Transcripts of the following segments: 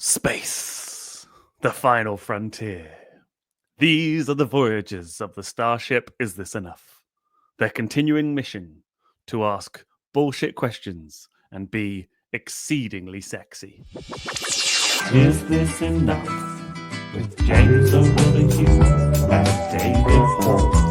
Space, the final frontier. These are the voyages of the starship Is This Enough? Their continuing mission to ask bullshit questions and be exceedingly sexy. Is This Enough? With James O'Donoghue and David Hoare.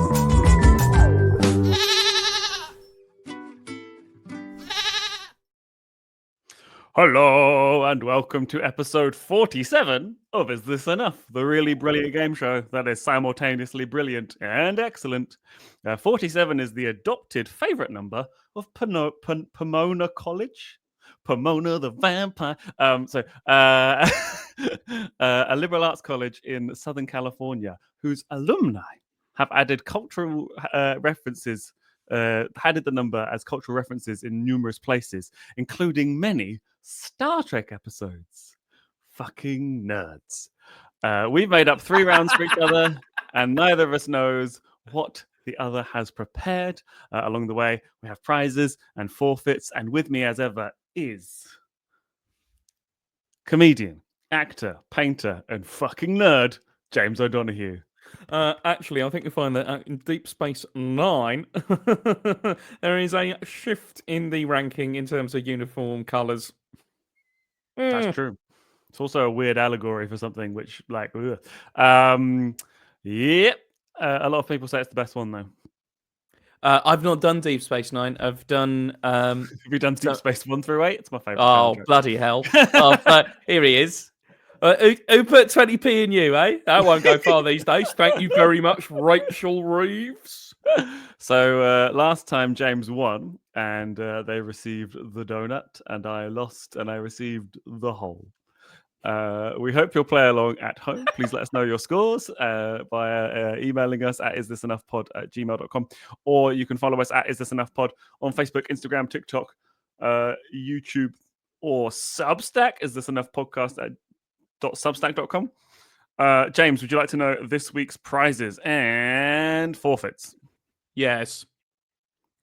Hello and welcome to episode 47 of Is This Enough? The really brilliant game show that is simultaneously brilliant and excellent. 47 is the adopted favourite number of Pomona College. Pomona the Vampire. A liberal arts college in Southern California whose alumni have added cultural references, added the number as cultural references in numerous places, including many Star Trek episodes. Fucking nerds. We've made up 3 rounds for each other, and neither of us knows what the other has prepared. Along the way, we have prizes and forfeits, and with me as ever is comedian, actor, painter, and fucking nerd, James O'Donoghue. Actually, I think you'll find that in Deep Space Nine, there is a shift in the ranking in terms of uniform colours. That's true. It's also a weird allegory for something which, like, yep. A lot of people say it's the best one, though. I've not done Deep Space Nine. I've done. Have you done Deep Space 1 through 8? It's my favourite. Oh, bloody hell. Here he is. Who put 20p in you, eh? That won't go far these days. Thank you very much, Rachel Reeves. So last time James won, and they received the donut, and I lost, and I received the whole. We hope you'll play along at home. Please let us know your scores by emailing us at isthisenoughpod@gmail.com, or you can follow us at isthisenoughpod on Facebook, Instagram, TikTok, YouTube, or Substack. Is This Enough Podcast at .substack.com. James, would you like to know this week's prizes and forfeits? Yes.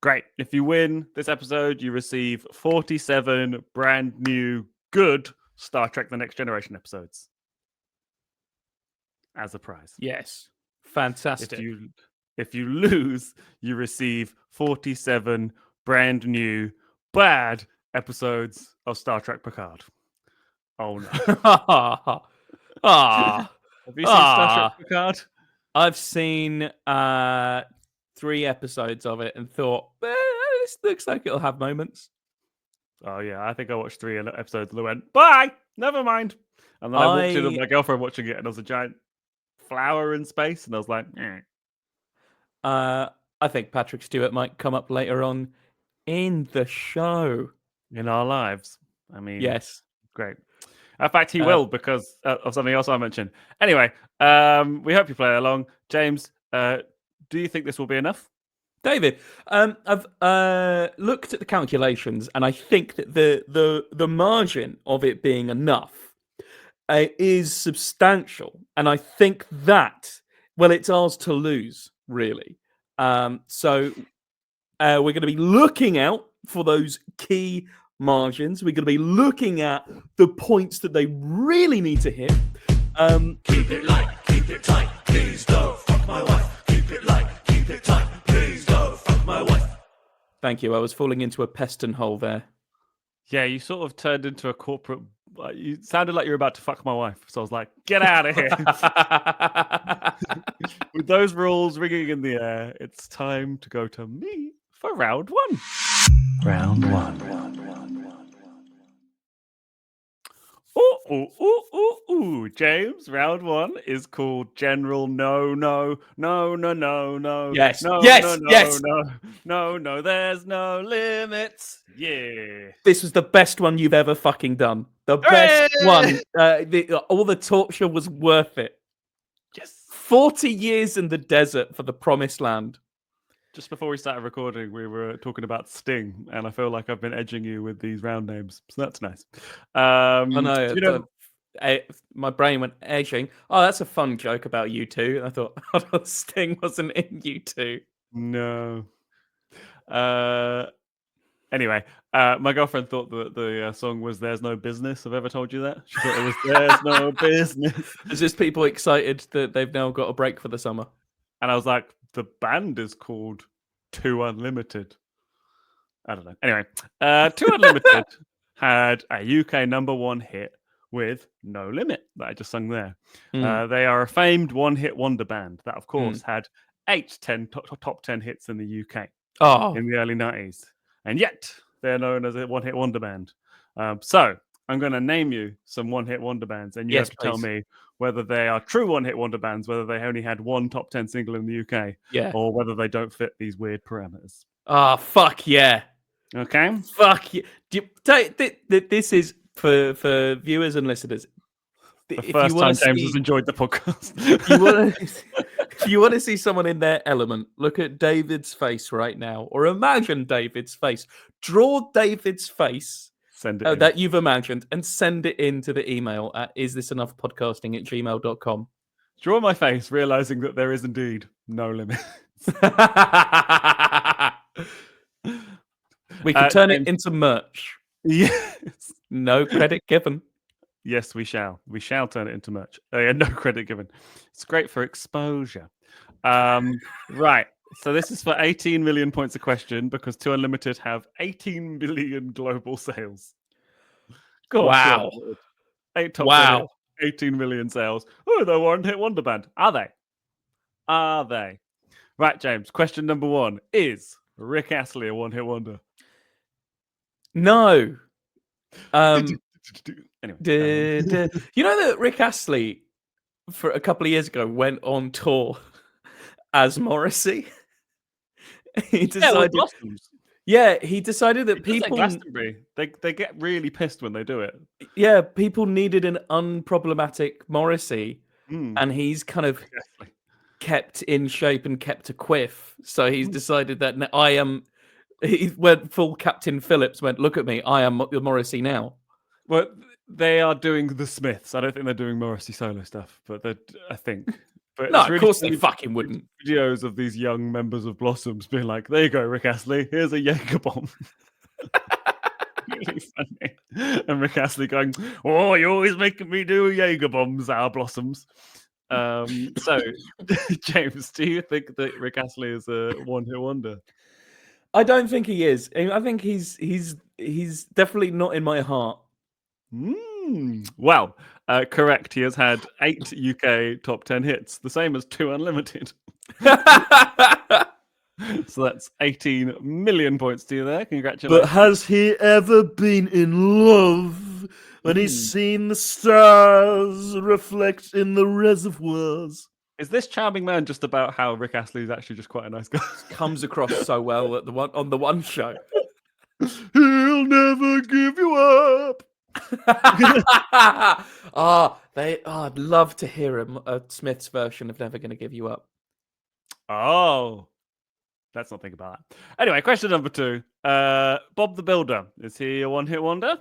Great. If you win this episode, you receive 47 brand new good Star Trek The Next Generation episodes as a prize. Yes. Fantastic. If you lose, you receive 47 brand new bad episodes of Star Trek Picard. Oh no. Have you seen Star Trek Picard? I've seen 3 episodes of it and thought, this looks like it'll have moments. Oh yeah, I think I watched 3 episodes and I went, bye, never mind. And then I walked in with my girlfriend watching it, and there was a giant flower in space, and I was like, I think Patrick Stewart might come up later on in the show. In our lives. I mean, yes. Great. In fact, he will, because of something else I mentioned. Anyway, we hope you play along. James, do you think this will be enough? David, I've looked at the calculations, and I think that the margin of it being enough is substantial. And I think that, well, it's ours to lose, really. So we're going to be looking out for those key margins. We're going to be looking at the points that they really need to hit. Keep it light, keep it tight, please don't fuck my wife. Keep it light, keep it tight, please don't fuck my wife. Thank you. I was falling into a peston hole there. Yeah, you sort of turned into a corporate. You sounded like you were about to fuck my wife, so I was like, "Get out of here!" With those rules ringing in the air, it's time to go to me for round 1. Round 1. James, round 1 is called General No. Yes. No, Yes. no, Yes. No, there's no limits. Yeah. This was the best one you've ever fucking done. The best one. All the torture was worth it. Yes. 40 years in the desert for the promised land. Just before we started recording, we were talking about Sting, and I feel like I've been edging you with these round names, so that's nice. I know. My brain went edging. Oh, that's a fun joke about U2. I thought Sting wasn't in U2. No. Anyway, my girlfriend thought that the song was "There's No Business." Have I ever told you that? She thought it was "There's No Business," Is this people excited that they've now got a break for the summer? and I was like, "The band is called Two Unlimited." I don't know. Anyway, Two Unlimited had a UK #1 hit with "No Limit" that I just sung there. Mm. They are a famed one-hit wonder band that, of Hmm. course, had 8 top 10 hits in the UK Oh, in the early 90s, and yet they're known as a one-hit wonder band. So I'm going to name you some one-hit wonder bands, and you yes, have to tell please. me whether they are true one-hit wonder bands, whether they only had one top 10 single in the UK, Yeah. or whether they don't fit these weird parameters. Ah, fuck yeah. Okay? Fuck yeah. This is for viewers and listeners. The If first you want time to James see, has enjoyed the podcast. if you want to see someone in their element, look at David's face right now, or imagine David's face. Draw David's face Send it in. that you've imagined and send it into the email at isthisenoughpodcasting@gmail.com. Draw my face, realizing that there is indeed no limit. We can turn James, it into merch. yes. No credit given. Yes, we shall. We shall turn it into merch. Yeah, no credit given. It's great for exposure. Right. So this is for 18 million points a question because Two Unlimited have 18 billion global sales. God, Wow. Two Unlimited. 8 top 10 Wow. hits, 18 million sales. Oh, they're one-hit wonder band. Are they? Are they? Right, James. Question number 1. Is Rick Astley a one-hit wonder? No. Anyway. You know that Rick Astley, for a couple of years ago, went on tour as Morrissey? He decided. Yeah, he decided that people. Glastonbury, they get really pissed when they do it. Yeah, people needed an unproblematic Morrissey, Mm. and he's kind of kept in shape and kept a quiff. So he's decided that I am. He went full Captain Phillips. Went, look at me. I am Morrissey now. Well, they are doing the Smiths. I don't think they're doing Morrissey solo stuff, but I think. But No, it's really of course they funny fucking wouldn't. Videos of these young members of Blossoms being like, "There you go, Rick Astley. Here's a Jaeger bomb." Really funny. And Rick Astley going, "Oh, you're always making me do Jaeger bombs, our Blossoms." So, James, do you think that Rick Astley is a one-hit wonder? I don't think he is. I think he's definitely not in my heart. Well, correct. He has had 8 UK top 10 hits, the same as Two Unlimited. So that's 18 million points to you there. Congratulations. But has he ever been in love when he's seen the stars reflect in the reservoirs? Is this charming man just about how Rick Astley is actually just quite a nice guy? Comes across so well at on the one show. He'll never give you up. I'd love to hear a Smith's version of Never Gonna Give You Up. Oh, let's not think about that. Anyway, question number 2. Bob the Builder, is he a one-hit wonder?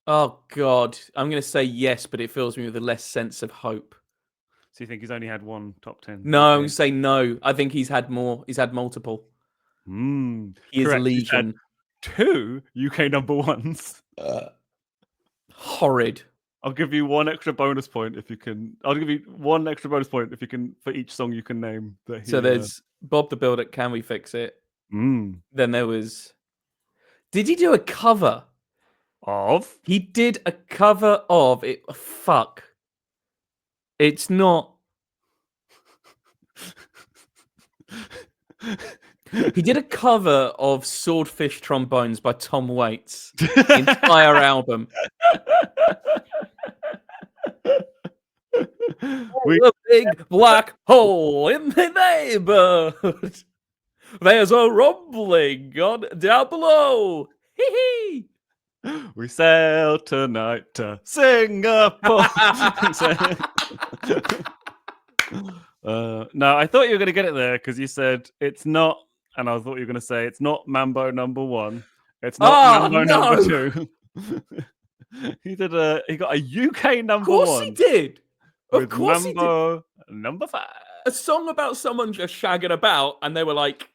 Oh God, I'm going to say yes, but it fills me with a less sense of hope. So you think he's only had one top 10? No, I'm going to say no. I think he's had more. He's had multiple. He is Correct. legion. He's had 2 UK #1s. Horrid. I'll give you one extra bonus point if you can. I'll give you one extra bonus point if you can for each song you can name. That So there's Bob the Builder, Can We Fix It? Then there was. Did he do a cover of? He did a cover of it. Fuck. It's not. He did a cover of Swordfish Trombones by Tom Waits. The entire album. A big black hole in the neighborhood. There's a rumbling down below. Hee hee. We sail tonight to Singapore. No, I thought you were going to get it there because you said it's not, and I thought you were going to say it's not Mambo #1. It's not Mambo #2. He got a UK #1. Of course he did. Of course Mambo #5. A song about someone just shagging about, and they were like,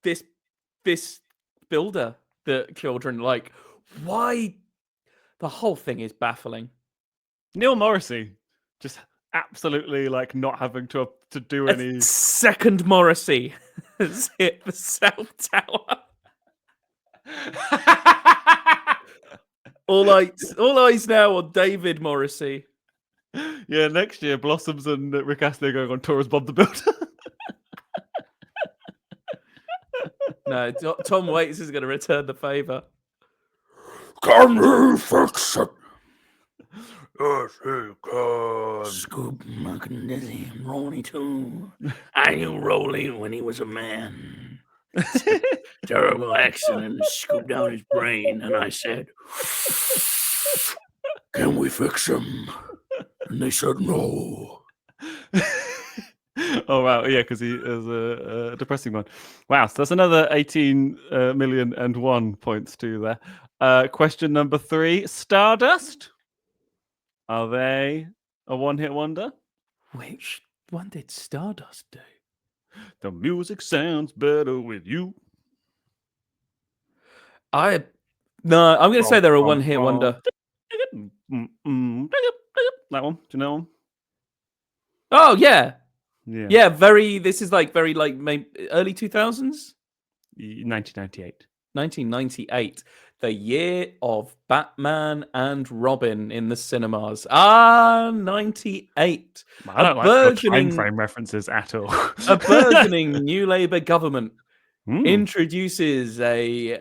"This builder that children like. Why? The whole thing is baffling. Neil Morrissey, just absolutely like not having to do any. Second Morrissey has hit the cell tower. All eyes now on David Morrissey. Yeah, next year Blossoms and Rick Astley are going on tour as Bob the Builder. No, Tom Waits is going to return the favor. Can you fix it? Yes, he can. Scoop McNizzy and Ronnie too. I knew Rolly when he was a man. Terrible accident, scooped down his brain, and I said, "Can we fix him?" And they said no. Oh wow, yeah, because he is a depressing one. Wow, so that's another 18,000,001 points to there. Question number 3: Stardust. Are they a one-hit wonder? Which one did Stardust do? The music sounds better with you. I'm going to say they're a one-hit wonder. That one, do you know one? Oh yeah, Yeah. yeah. This is like very like maybe early 2000s, 1998. 1998, the year of Batman and Robin in the cinemas. 98. I don't like your time frame references at all. A burgeoning New Labour government Mm. introduces a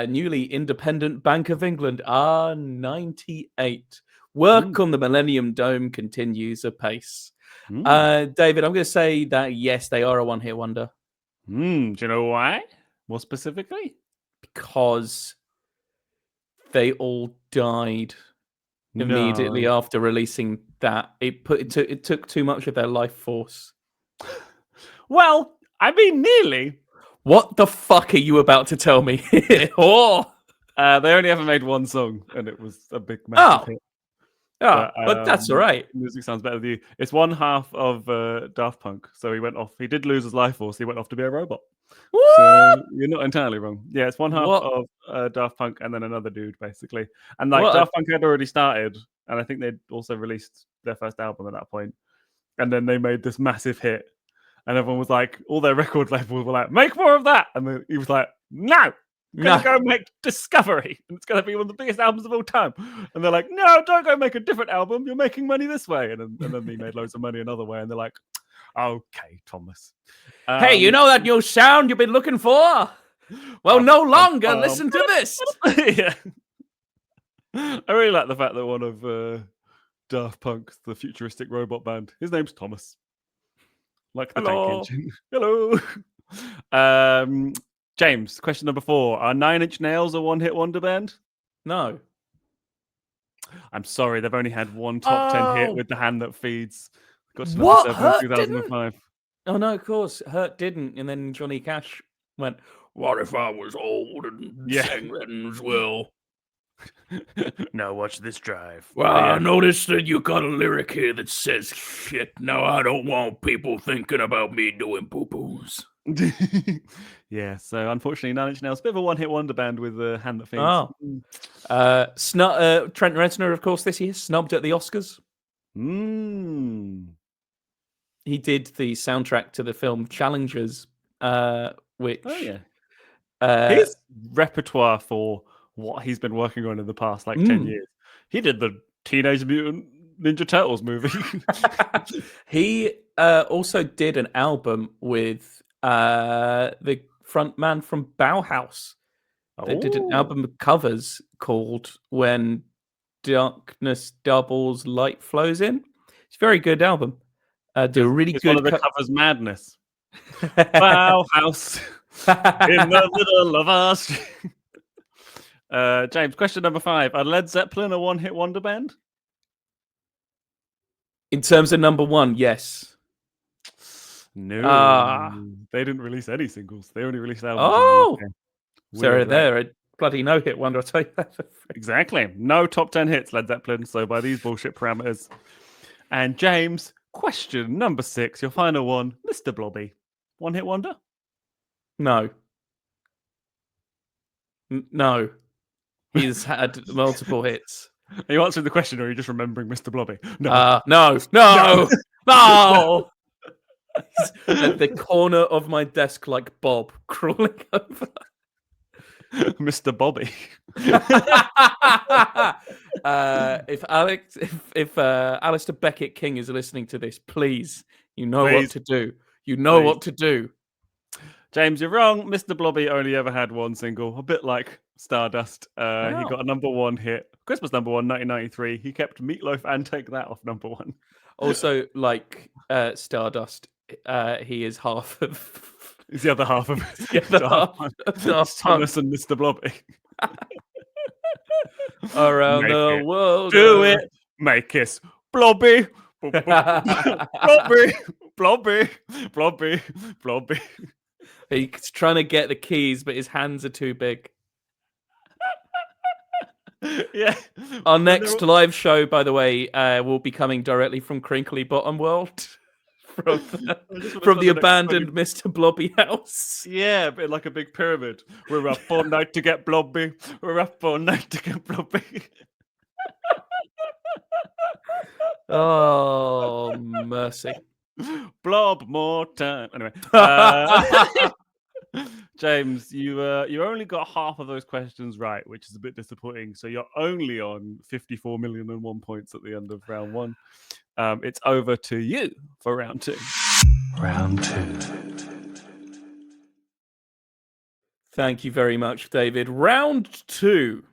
newly independent Bank of England. 98. Work on the Millennium Dome continues apace. David, I'm going to say that yes, they are a one-hit wonder. Do you know why? More specifically? Because they all died immediately after releasing that. It took too much of their life force. Well, I mean, nearly. What the fuck are you about to tell me? Oh, They only ever made one song, and it was a big, massive hit. But that's all right. Music sounds better with you. It's one half of Daft Punk, so he went off. He did lose his life force. He went off to be a robot. What? So you're not entirely wrong. Yeah, it's one half What? of Daft Punk and then another dude, basically. And like What a- Daft Punk had already started, and I think they'd also released their first album at that point. And then they made this massive hit, and everyone was like, all their record labels were like, "Make more of that!" And then he was like, "No, I'm gonna go make Discovery, and it's gonna be one of the biggest albums of all time." And they're like, "No, don't go make a different album. You're making money this way." And then he made loads of money another way, and they're like, "Okay, Thomas. Hey, you know that new sound you've been looking for? Well, no longer. Listen to this. Yeah. I really like the fact that one of Daft Punk's, the futuristic robot band, his name's Thomas. Like the Hello. tank engine. Hello. James, question number 4. Are 9 Inch Nails a one-hit wonder band? No. I'm sorry, they've only had one top 10 hit Oh. with The Hand That Feeds. Got to What? number 7 Hurt in 2005. Oh, no, of course. Hurt didn't. And then Johnny Cash went, What if I was old and Yeah. sang that as well? Now watch this drive. Well, Yeah. I noticed that you got a lyric here that says shit. Now I don't want people thinking about me doing poo-poos. Yeah, so unfortunately, 9 Inch Nails, a bit of a one-hit wonder band with The Hand That Feeds. Oh. Trent Reznor, of course, this year, snubbed at the Oscars. He did the soundtrack to the film Challengers, which... Oh, yeah. His repertoire for what he's been working on in the past, 10 years. He did the Teenage Mutant Ninja Turtles movie. He also did an album with the front man from Bauhaus. They did an album of covers called When Darkness Doubles, Light Flows In. It's a very good album. Do a really It's good one of the covers Madness. Bauhaus in the middle of us. James, question number 5. Are Led Zeppelin a one-hit wonder band? In terms of number 1, yes. No. They didn't release any singles. They only released albums. Oh! So Weird, right? they're a bloody no-hit wonder, I'll tell you that. Exactly. No top 10 hits, Led Zeppelin. So by these bullshit parameters. And James, question number 6, your final one, Mr. Blobby. One hit wonder? No. No. He's had multiple hits. Are you answering the question, or are you just remembering Mr. Blobby? No. No. No. He's at the corner of my desk like Bob crawling over. Mr. Bobby. If Alistair Beckett King is listening to this, please, you know what Please. to do. You know Please. what to do. James, you're wrong. Mr. Blobby only ever had one single, a bit like Stardust. He got a number one hit, Christmas number one, 1993. He kept Meatloaf and Take That off number one. Also, like Stardust, he is half of. He's the other half of The other half of Daft Punk. Thomas and Mr. Blobby. Around Make the it. world. Do it. Make kiss. Blobby. Blobby. Blobby. Blobby. Blobby. He's trying to get the keys, but his hands are too big. Yeah. Our next live show, by the way, will be coming directly from Crinkly Bottom World. From the abandoned Mr. Blobby house. Yeah, but like a big pyramid. We're up all night to get Blobby. We're up all night to get Blobby. Oh, mercy. Blob more time. Anyway, James, you only got half of those questions right, which is a bit disappointing. So you're only on 54,000,001 points at the end of round one. It's over to you for round two. Round two. Thank you very much, David. Round two.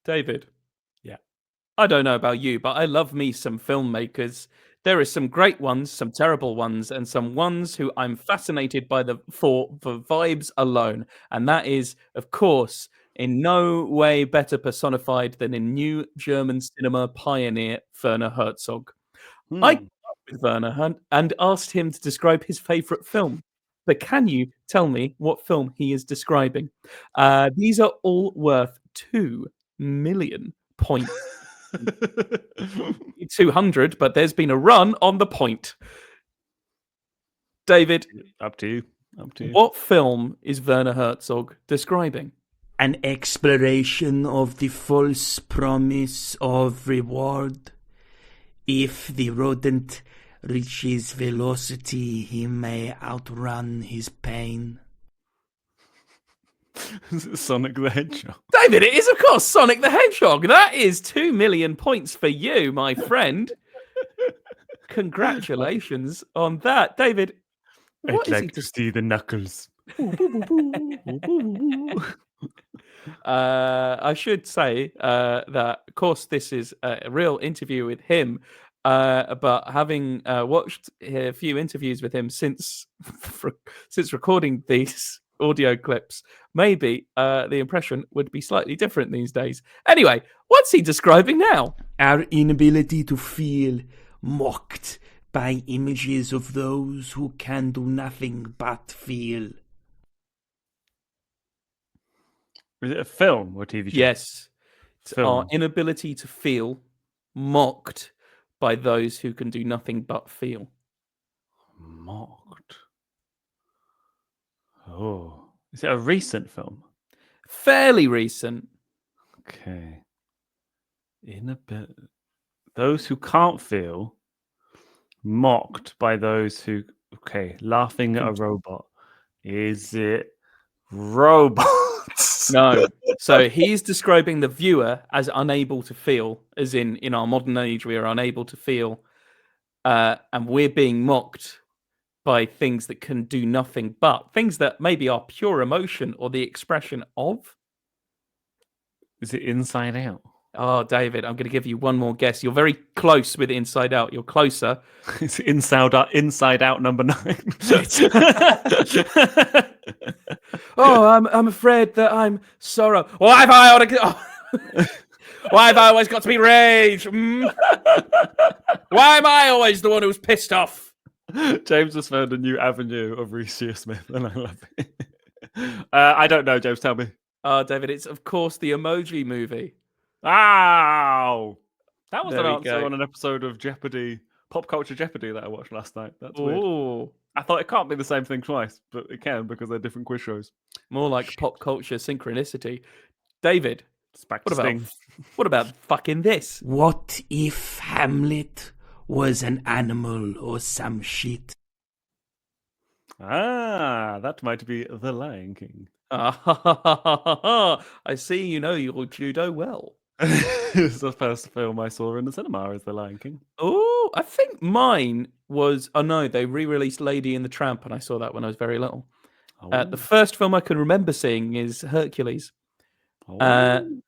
David. Yeah. I don't know about you, but I love me some filmmakers. There are some great ones, some terrible ones, and some ones who I'm fascinated by for vibes alone. And that is, of course, in no way better personified than in new German cinema pioneer Werner Herzog. I came up with Werner and asked him to describe his favorite film. But can you tell me what film he is describing? These are all worth 2 million points. 200, but there's been a run on the point. David, Up to you. what film is Werner Herzog describing? An exploration of the false promise of reward. If the rodent reaches velocity, he may outrun his pain. Sonic the Hedgehog. David, it is, of course, Sonic the Hedgehog. That is 2 million points for you, my friend. Congratulations on that. David, what I'd is like to see the knuckles. I should say that, of course, this is a real interview with him, but having watched a few interviews with him since recording these audio clips, maybe the impression would be slightly different these days. Anyway, what's he describing now? Our inability to feel, mocked by images of those who can do nothing but feel. Is it a film or TV show? Yes. It's Film. our inability to feel, mocked by those who can do nothing but feel. Mocked. Oh. Is it a recent film? Fairly recent. Okay. Those who can't feel, mocked by those who. Okay, laughing at a robot. Is it robots? No. So he's describing the viewer as unable to feel, as in our modern age, we are unable to feel. And we're being mocked by things that can do nothing but things that maybe are pure emotion or the expression of. Is it Inside Out? Oh, David, I'm going to give you one more guess. You're very close with Inside Out. You're closer. It's Inside Out number 9. Oh, I'm afraid that I'm sorrow. Why have I always got to be rage? Why am I always the one who's pissed off? James has found a new avenue of Reece Smith, and I love it. I don't know, James. Tell me. David, it's of course the Emoji Movie. Ow! That was There an we answer go. on an episode of Jeopardy, Pop Culture Jeopardy that I watched last night. That's weird. Ooh. I thought it can't be the same thing twice, but it can because they're different quiz shows. More like pop culture synchronicity. David, It's back to Sting. what about fucking this? What if Hamlet was an animal or some shit? Ah, that might be The Lion King. I see you know your judo well. It's the first film I saw in the cinema is The Lion King. Oh, I think mine was. Oh no, they re-released Lady and the Tramp, and I saw that when I was very little. Oh. The first film I can remember seeing is Hercules. Oh.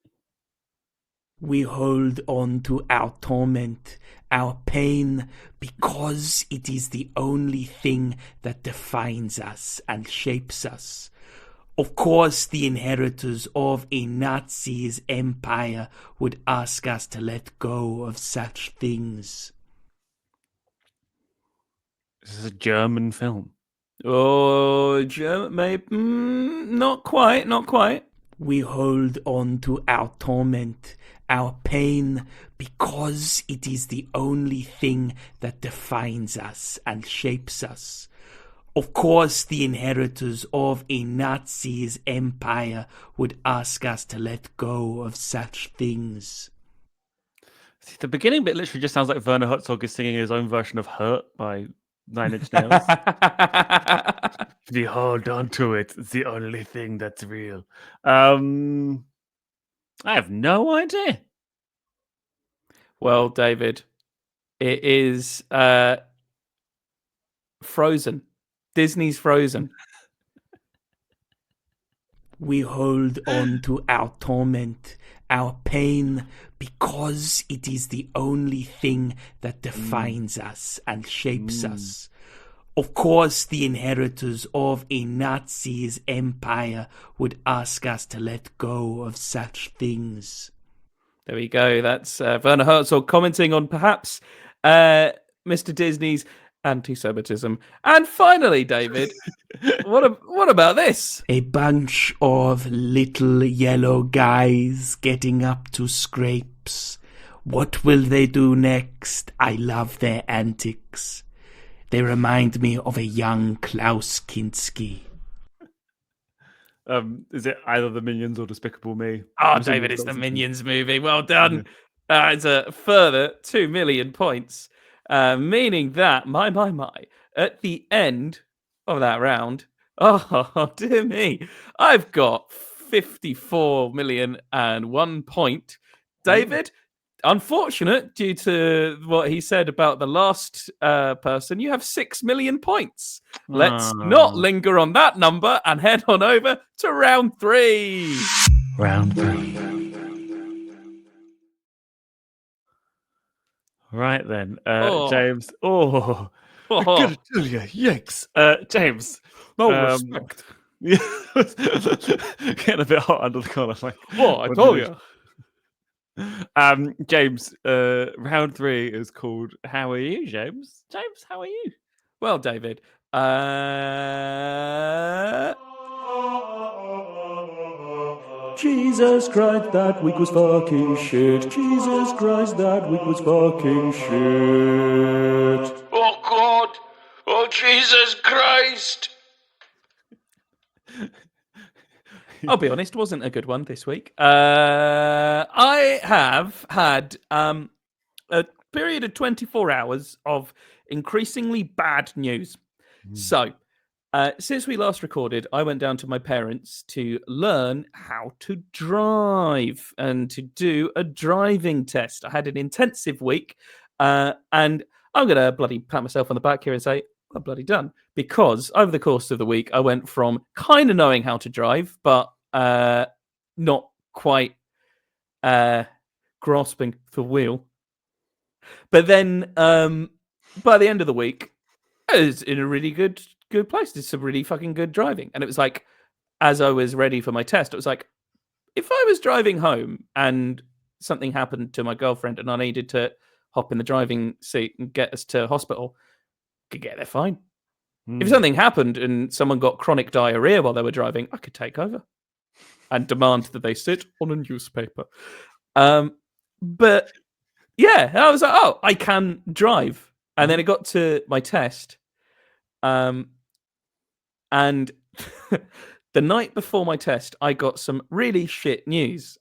We hold on to our torment, our pain, because it is the only thing that defines us and shapes us. Of course, the inheritors of a Nazi's empire would ask us to let go of such things. This is a German film. Oh, German, maybe not quite, not quite. We hold on to our torment, our pain, because it is the only thing that defines us and shapes us. Of course, the inheritors of a Nazi's empire would ask us to let go of such things. See, the beginning bit literally just sounds like Werner Herzog is singing his own version of Hurt by Nine Inch Nails. We hold on to it. It's the only thing that's real. I have no idea. Well, David, it is Frozen. Disney's Frozen. We hold on to our torment, our pain, because it is the only thing that defines us and shapes us. Of course, the inheritors of a Nazi's empire would ask us to let go of such things. There we go. That's Werner Herzog commenting on perhaps Mr. Disney's anti-Semitism. And finally, David, what about this? A bunch of little yellow guys getting up to scrapes. What will they do next? I love their antics. They remind me of a young Klaus Kinski. Is it either the Minions or Despicable Me? Oh, David, it's the Minions movie. Well done. It's a further 2 million points, meaning that, my, at the end of that round, oh, dear me, I've got 54 million and 1 point. David, unfortunate due to what he said about the last person, you have 6 million points. Let's not linger on that number and head on over to round 3. Round 3. Right then, Oh. James. Oh, I gotta tell you, yikes, James. No respect. Getting a bit hot under the collar. Like, Oh, I told you. James. Round 3 is called "How Are You, James?" James, how are you? Well, David, Jesus Christ, that week was fucking shit. Jesus Christ, that week was fucking shit. Oh God! Oh Jesus Christ! I'll be honest, wasn't a good one this week. I have had a period of 24 hours of increasingly bad news. So, since we last recorded, I went down to my parents to learn how to drive and to do a driving test. I had an intensive week, and I'm going to bloody pat myself on the back here and say, well, bloody done. Because over the course of the week, I went from kind of knowing how to drive, but not quite grasping the wheel. But then by the end of the week, I was in a really good place. Did some really fucking good driving. And it was like, as I was ready for my test, it was like, if I was driving home and something happened to my girlfriend and I needed to hop in the driving seat and get us to hospital, I could get there fine. If something happened and someone got chronic diarrhea while they were driving, I could take over and demand that they sit on a newspaper. But yeah, I was like, oh, I can drive. And then it got to my test. And the night before my test, I got some really shit news,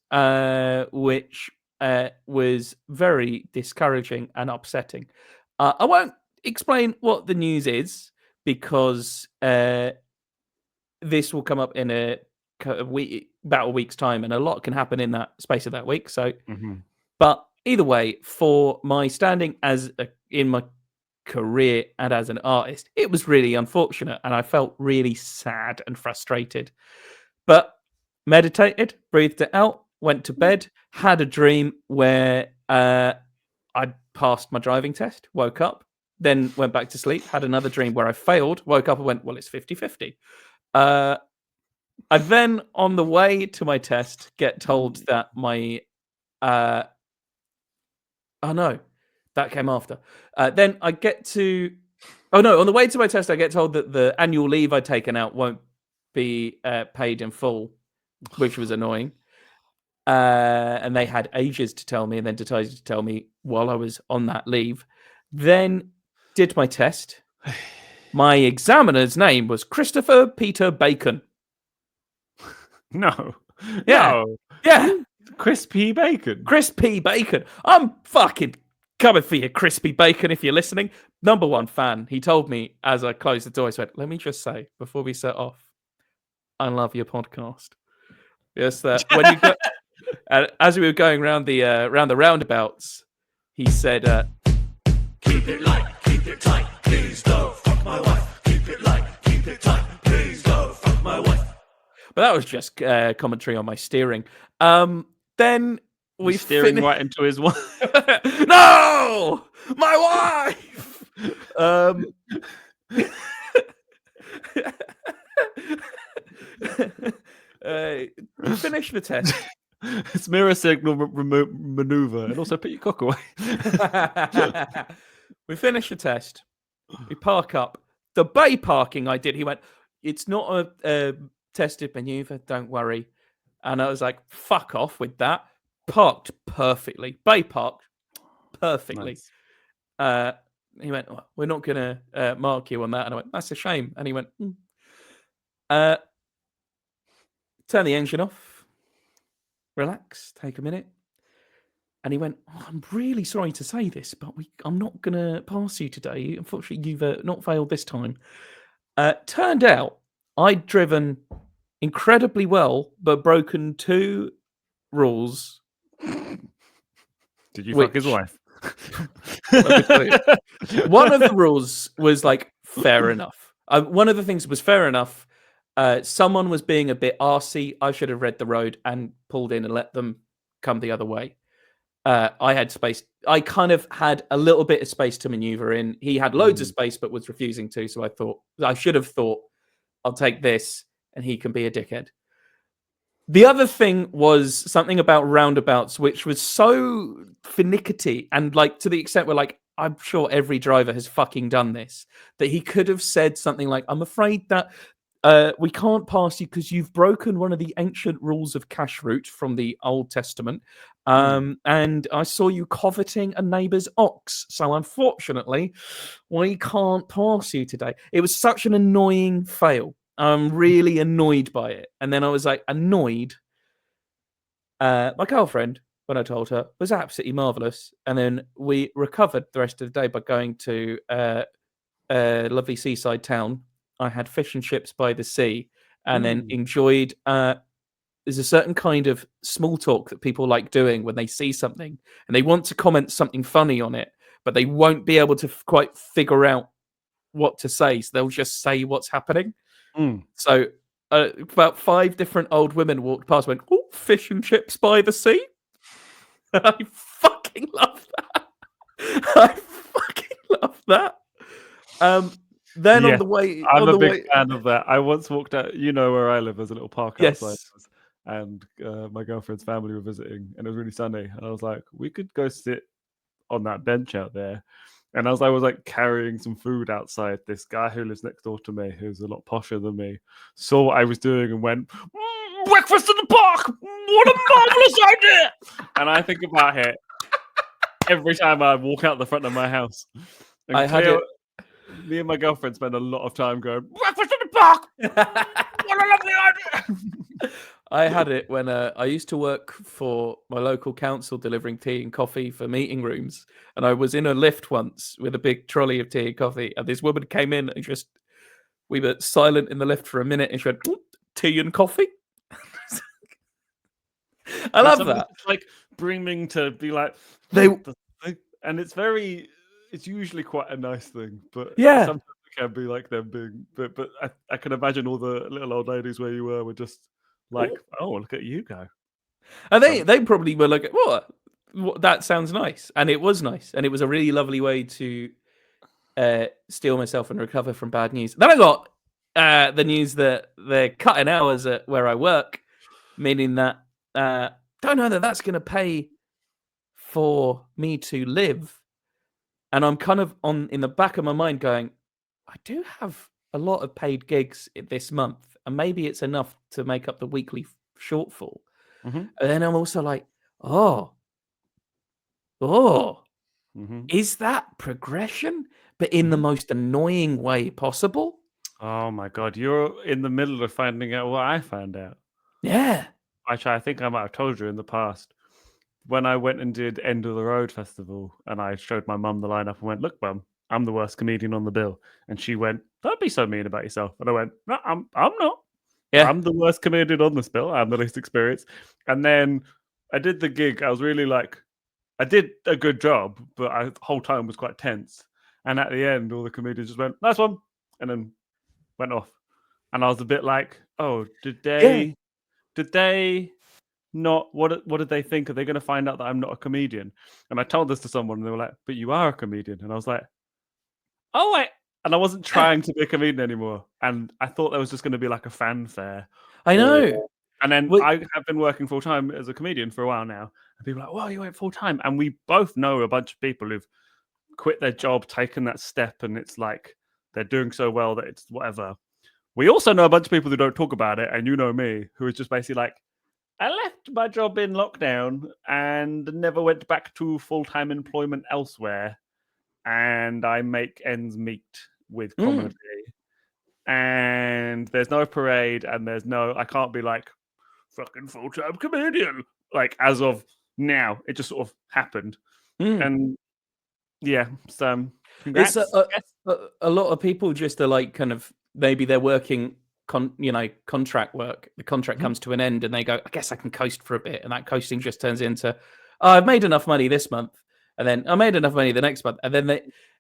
which was very discouraging and upsetting. I won't explain what the news is because this will come up in about a week's time, and a lot can happen in that space of that week. So, but either way, for my standing in my career and as an artist, it was really unfortunate, and I felt really sad and frustrated. But meditated, breathed it out, went to bed, had a dream where I passed my driving test, woke up, then went back to sleep, had another dream where I failed, woke up and went, well, it's 50-50. I then, on the way to my test, get told that my... oh, no. That came after. Then I get to... Oh, no. On the way to my test, I get told that the annual leave I'd taken out won't be paid in full, which was annoying. And they had ages to tell me, and then decided to tell me while I was on that leave. Then did my test. My examiner's name was Christopher Peter Bacon. No. Yeah. No. Yeah. Crispy bacon. Crispy Bacon. I'm fucking coming for you, Crispy Bacon, if you're listening. Number one fan. He told me as I closed the door, he went, let me just say, before we set off, I love your podcast. Yes, that when you go, as we were going around the roundabouts, he said, Keep it light, keep it tight, please don't fuck my wife. Keep it light, keep it tight, please don't fuck my wife. but that was just commentary on my steering. Then we steering right into his wife. No, my wife. Finish the test. It's mirror signal maneuver, and also put your cock away. We finish the test. We park up. The bay parking I did, he went, it's not a tested maneuver, don't worry. And I was like, fuck off with that. Parked perfectly. Bay parked perfectly. Nice. He went, oh, we're not going to mark you on that. And I went, that's a shame. And he went, turn the engine off. Relax. Take a minute. And he went, oh, I'm really sorry to say this, but I'm not going to pass you today. Unfortunately, you've not failed this time. Turned out I'd driven incredibly well, but broken 2 rules. Did you fuck his wife? One of the rules was like fair enough. One of the things was fair enough. Someone was being a bit arsey. I should have read the road and pulled in and let them come the other way. I had space. I kind of had a little bit of space to maneuver in. He had loads of space, but was refusing to. So I should have thought, I'll take this and he can be a dickhead. The other thing was something about roundabouts, which was so finicky and like to the extent where like, I'm sure every driver has fucking done this, that he could have said something like, I'm afraid that we can't pass you because you've broken one of the ancient rules of kashrut from the Old Testament. And I saw you coveting a neighbour's ox. So unfortunately, we can't pass you today. It was such an annoying fail. I'm really annoyed by it. And then I was like, annoyed. My girlfriend, when I told her, was absolutely marvellous. And then we recovered the rest of the day by going to a lovely seaside town. I had fish and chips by the sea and then enjoyed... there's a certain kind of small talk that people like doing when they see something and they want to comment something funny on it, but they won't be able to quite figure out what to say. So they'll just say what's happening. So about 5 different old women walked past and went, oh, fish and chips by the sea. I fucking love that. I fucking love that. Then on the way... I'm a big fan of that. I once walked out, you know where I live, there's a little park outside. And my girlfriend's family were visiting, and it was really sunny. And I was like, we could go sit on that bench out there. And as I was like carrying some food outside, this guy who lives next door to me, who's a lot posher than me, saw what I was doing and went, breakfast in the park! What a marvelous idea! And I think about it every time I walk out the front of my house. I had it Me and my girlfriend spend a lot of time going, breakfast in the park! What a lovely idea! I had it when I used to work for my local council delivering tea and coffee for meeting rooms. And I was in a lift once with a big trolley of tea and coffee. And this woman came in and we were silent in the lift for a minute. And she went, tea and coffee? I love somebody's that. just, like brimming to be like, They- and it's usually quite a nice thing, but Yeah. sometimes it can be like them being, but I can imagine all the little old ladies where you were just like, oh, look at you go. And they probably were like, what? That sounds nice. And it was nice. And it was a really lovely way to steel myself and recover from bad news. Then I got the news that they're cutting hours at where I work, meaning that don't know that that's going to pay for me to live. And I'm kind of in the back of my mind going, I do have a lot of paid gigs this month, and maybe it's enough to make up the weekly shortfall. Mhm. And then I'm also like, is that progression, but in the most annoying way possible? Oh my god, you're in the middle of finding out what I found out. Yeah. Actually, I think I might have told you in the past. When I went and did End of the Road Festival, and I showed my mum the lineup and went, "Look, mum, I'm the worst comedian on the bill," and she went, "Don't be so mean about yourself." And I went, "No, I'm not. Yeah. I'm the worst comedian on this bill. I'm the least experienced." And then I did the gig. I was really like, I did a good job, but the whole time was quite tense. And at the end, all the comedians just went, "Nice one," and then went off. And I was a bit like, "Oh, did they not? What did they think? Are they going to find out that I'm not a comedian?" And I told this to someone, and they were like, "But you are a comedian." And I was like, "Oh, wait." And I wasn't trying to be a comedian anymore. And I thought there was just going to be like a fanfare. I know. And then Well- I have been working full time as a comedian for a while now. And people are like, "Well, you went full time." And we both know a bunch of people who've quit their job, taken that step, and it's like they're doing so well that it's whatever. We also know a bunch of people who don't talk about it, and you know me, who is just basically like, I left my job in lockdown and never went back to full-time employment elsewhere, and I make ends meet with comedy. And there's no parade, and I can't be like fucking full-time comedian like as of now. It just sort of happened, and yeah, so congrats. It's a lot of people just are like kind of maybe they're working contract work. The contract comes to an end and they go, I guess I can coast for a bit, and that coasting just turns into, I've made enough money this month, and then I made enough money the next month, and then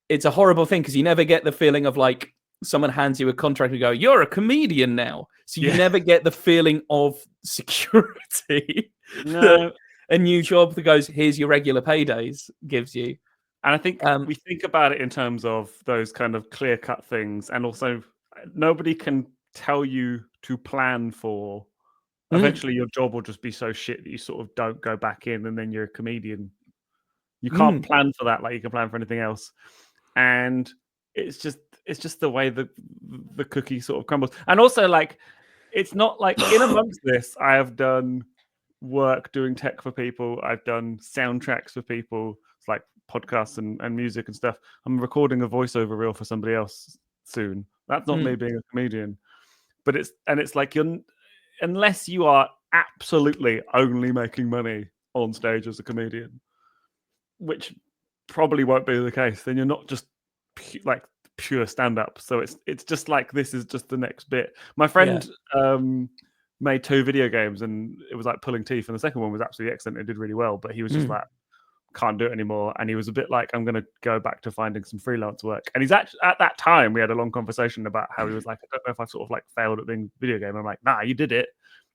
it's a horrible thing because you never get the feeling of like someone hands you a contract and go, you're a comedian now, so you never get the feeling of security. No. A new job that goes, here's your regular paydays gives you. And I think we think about it in terms of those kind of clear-cut things, and also nobody can tell you to plan for. Eventually, your job will just be so shit that you sort of don't go back in, and then you're a comedian. You can't plan for that like you can plan for anything else, and it's just the way the cookie sort of crumbles. And also, like, it's not like in amongst this, I have done work doing tech for people. I've done soundtracks for people. It's like podcasts and music and stuff. I'm recording a voiceover reel for somebody else soon. That's not me being a comedian, but it's like unless you are absolutely only making money on stage as a comedian, which probably won't be the case, then you're not just like pure stand-up. So it's just like, this is just the next bit. My friend made 2 video games, and it was like pulling teeth, and the second one was absolutely excellent. It did really well, but he was just like, can't do it anymore. And he was a bit like, I'm going to go back to finding some freelance work. And he's actually, at that time, we had a long conversation about how he was like, I don't know if I've sort of like failed at being a video game. I'm like, nah, you did it.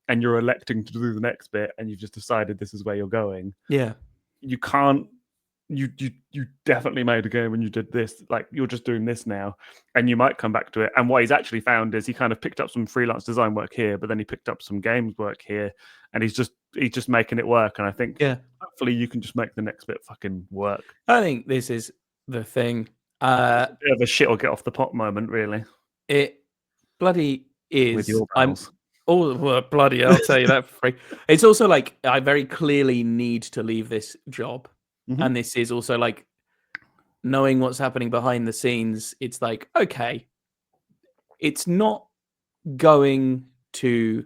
And you're electing to do the next bit, and you've just decided this is where you're going. Yeah. You can't, you definitely made a game when you did this. Like, you're just doing this now, and you might come back to it. And what he's actually found is he kind of picked up some freelance design work here, but then he picked up some games work here, and he's just making it work. And I think hopefully you can just make the next bit fucking work. I think this is the thing. It's a bit of a shit or get off the pot moment, really. It bloody is. With your pals. Well, bloody, I'll tell you that for free. It's also like, I very clearly need to leave this job. And this is also like, knowing what's happening behind the scenes, it's like, okay, it's not going to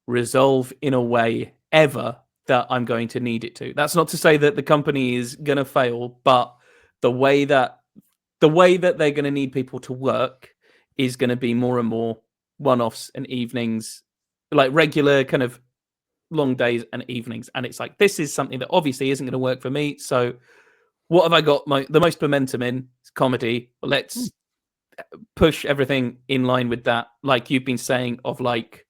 resolve in a way ever that I'm going to need it to. That's not to say that the company is going to fail, but the way that they're going to need people to work is going to be more and more one-offs and evenings, like regular kind of long days and evenings. And it's like, this is something that obviously isn't going to work for me. So what have I got the most momentum in? It's comedy. Let's push everything in line with that. Like you've been saying, of like,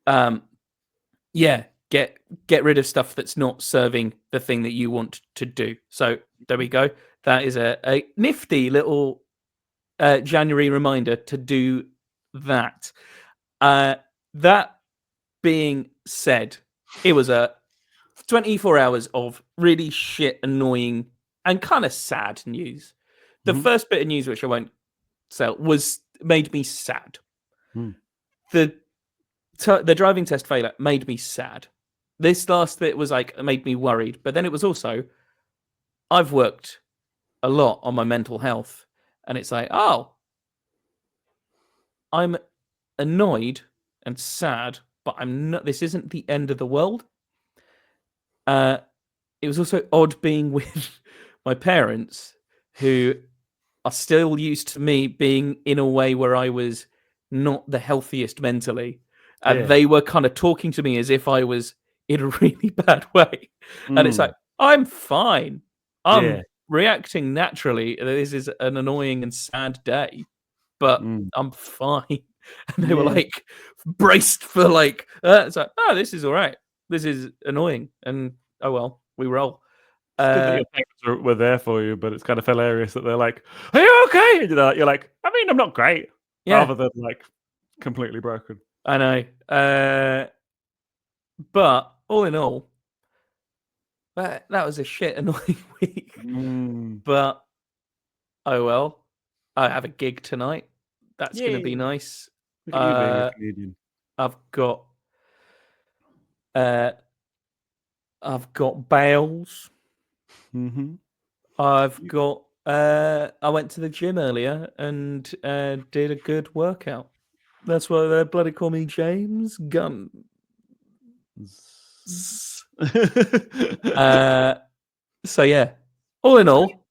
yeah, get rid of stuff that's not serving the thing that you want to do. So there we go. That is a nifty little January reminder to do that. That being said, it was a 24 hours of really shit, annoying, and kind of sad news. The first bit of news, which I won't sell, made me sad. The driving test failure made me sad. This last bit was like, made me worried. But then it was also, I've worked a lot on my mental health. And it's like, oh, I'm annoyed and sad, but I'm not, this isn't the end of the world. It was also odd being with my parents, who are still used to me being in a way where I was not the healthiest mentally. And they were kind of talking to me as if I was in a really bad way. And it's like, I'm fine. I'm reacting naturally. This is an annoying and sad day, but I'm fine. And they were like braced for like, it's like, oh, this is all right. This is annoying. And oh, well, we roll. It's good that your parents were there for you, but it's kind of hilarious that they're like, "Are you okay?" And you're like, "I mean, I'm not great," rather than like completely broken. I know. But all in all, that was a shit annoying week. But oh well. I have a gig tonight. That's going to be nice. Look at you being a comedian. I've got bales. I've got. I went to the gym earlier and did a good workout. That's why they bloody call me James Gunn. So yeah, all in all,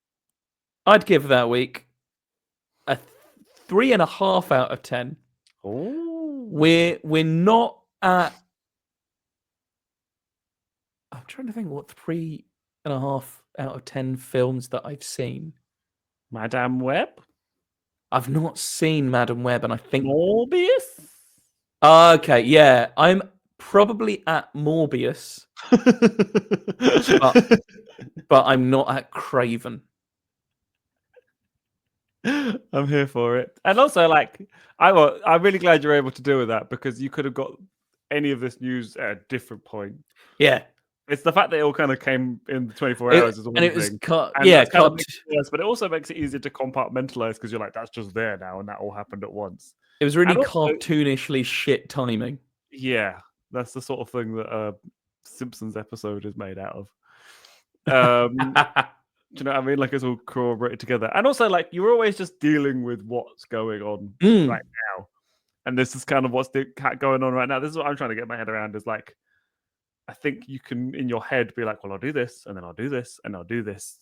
I'd give that week a 3.5 out of 10. Oh, We're not at. I'm trying to think what 3.5 out of 10 films that I've seen. Madame Web? I've not seen Madam Web, and I think Morbius? Okay, yeah. I'm probably at Morbius, but I'm not at Craven. I'm here for it. And also, like, I'm really glad you're able to deal with that, because you could have got any of this news at a different point. Yeah. It's the fact that it all kind of came in 24 hours is one and it thing. was cut. And Yeah, kind of cut. makes it worse, but it also makes it easier to compartmentalize, because you're like, that's just there now, and that all happened at once. It was really And also, cartoonishly shit timing. yeah, that's the sort of thing that a Simpsons episode is made out of. Do you know what I mean? Like, it's all corroborated together. And also, like, you're always just dealing with what's going on right now. And this is kind of what's going on right now. This is what I'm trying to get my head around, is like, I think you can, in your head, be like, well, I'll do this, and then I'll do this, and I'll do this.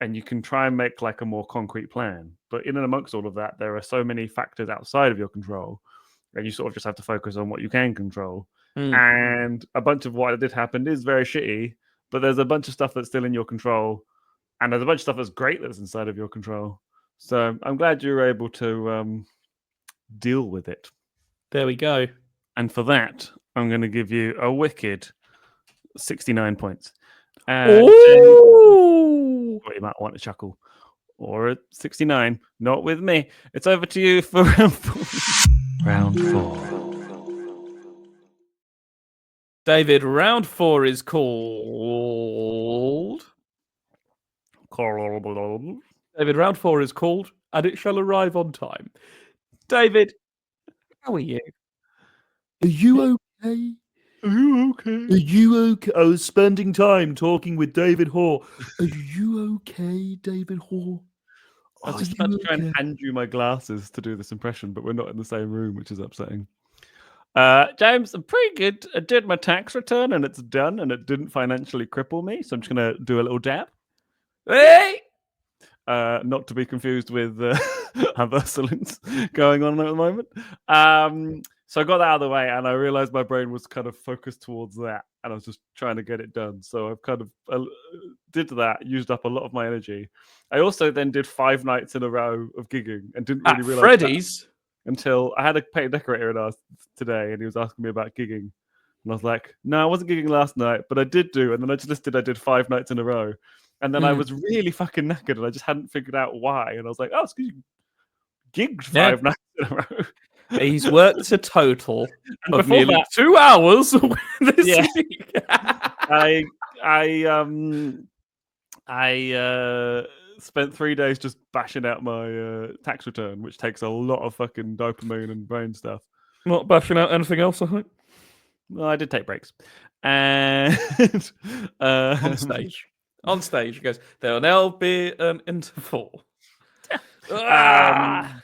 And you can try and make like a more concrete plan. But in and amongst all of that, there are so many factors outside of your control. And you sort of just have to focus on what you can control. And a bunch of what did happen is very shitty, but there's a bunch of stuff that's still in your control. And there's a bunch of stuff that's great that's inside of your control. So I'm glad you were able to deal with it. There we go. And for that, I'm going to give you a wicked 69 points. Ooh! You might want to chuckle. Or a 69. Not with me. It's over to you for round 4. Round 4. David, round 4 is called... David, round 4 is called And It Shall Arrive on Time. David, how are you? Are you okay? Are you okay? Are you okay? I was spending time talking with David Hoare. Are you okay, David Hoare? I was Are just about you to try and okay? hand you my glasses to do this impression, but we're not in the same room, which is upsetting. James, I'm pretty good. I did my tax return and it's done and it didn't financially cripple me. So I'm just going to do a little dab. Hey! Not to be confused with other salutes going on at the moment. So I got that out of the way and I realized my brain was kind of focused towards that and I was just trying to get it done. So I've kind of did that, used up a lot of my energy. I also then did 5 nights in a row of gigging and didn't really At realize that Freddy's. until I had a paint decorator in us today and he was asking me about gigging. And I was like, no, I wasn't gigging last night, but I did do. And then I just listed I did 5 nights in a row. And then I was really fucking knackered and I just hadn't figured out why. And I was like, oh, excuse you, gigged 5 nights in a row. He's worked a total And of before nearly that, 2 hours this Yeah. week. I spent 3 days just bashing out my tax return, which takes a lot of fucking dopamine and brain stuff. Not bashing out anything else, I think. Well, I did take breaks. And On stage. On stage, he goes, there'll now be an interval. I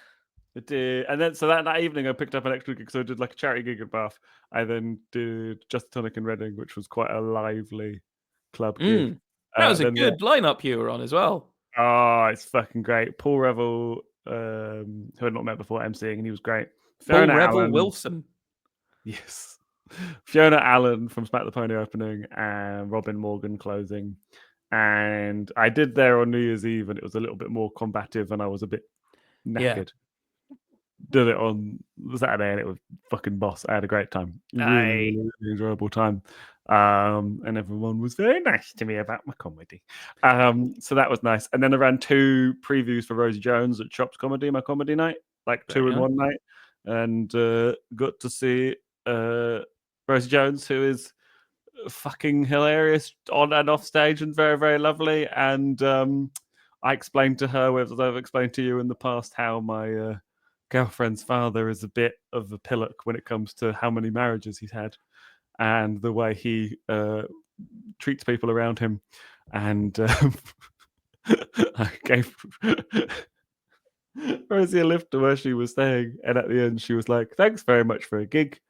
did, and then so that evening I picked up an extra gig, so I did like a charity gig at Bath. I then did Just a Tonic in Reading, which was quite a lively club gig. That was a then good lineup you were on as well. Oh, it's fucking great. Paul Revel, who I'd not met before, emceeing, and he was great. Paul Revel Wilson. Yes. Fiona Allen from Smack the Pony opening and Robin Morgan closing. And I did there on New Year's Eve and it was a little bit more combative and I was a bit knackered. Did it on Saturday and it was fucking boss. I had a great time. Really enjoyable time. And everyone was very nice to me about my comedy. So that was nice. And then I ran 2 previews for Rosie Jones at Chops Comedy, my comedy night, like 2 in one night. And got to see Rosie Jones, who is fucking hilarious on and off stage and very, very lovely. And I explained to her, as I've explained to you in the past, how my girlfriend's father is a bit of a pillock when it comes to how many marriages he's had and the way he treats people around him. And I gave Rosie a lift to where she was staying. And at the end, she was like, thanks very much for a gig.